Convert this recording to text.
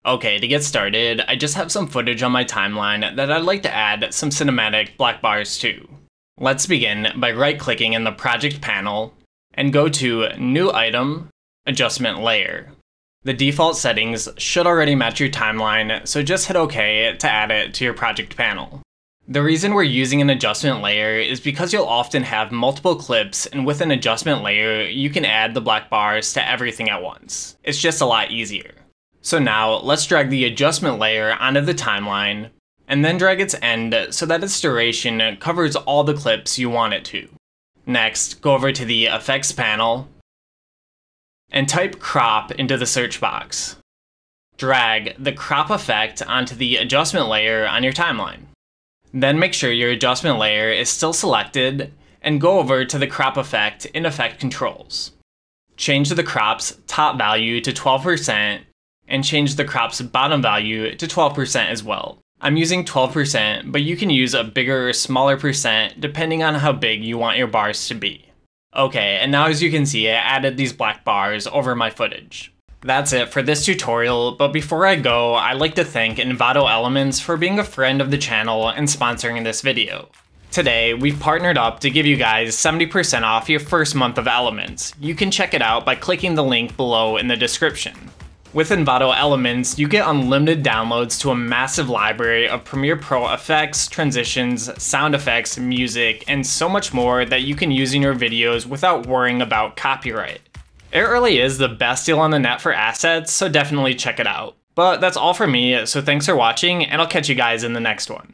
Okay, to get started, I just have some footage on my timeline that I'd like to add some cinematic black bars to. Let's begin by right-clicking in the project panel and go to New Item, Adjustment Layer. The default settings should already match your timeline, so just hit OK to add it to your project panel. The reason we're using an adjustment layer is because you'll often have multiple clips, and with an adjustment layer, you can add the black bars to everything at once. It's just a lot easier. So now, let's drag the adjustment layer onto the timeline, and then drag its end so that its duration covers all the clips you want it to. Next, go over to the Effects panel, and type Crop into the search box. Drag the crop effect onto the adjustment layer on your timeline. Then make sure your adjustment layer is still selected, and go over to the crop effect in Effect Controls. Change the crop's top value to 12%, and change the crop's bottom value to 12% as well. I'm using 12%, but you can use a bigger or smaller percent depending on how big you want your bars to be. Okay, and now as you can see, I added these black bars over my footage. That's it for this tutorial, but before I go, I'd like to thank Envato Elements for being a friend of the channel and sponsoring this video. Today, we've partnered up to give you guys 70% off your first month of Elements. You can check it out by clicking the link below in the description. With Envato Elements, you get unlimited downloads to a massive library of Premiere Pro effects, transitions, sound effects, music, and so much more that you can use in your videos without worrying about copyright. It really is the best deal on the net for assets, so definitely check it out. But that's all for me, so thanks for watching, and I'll catch you guys in the next one.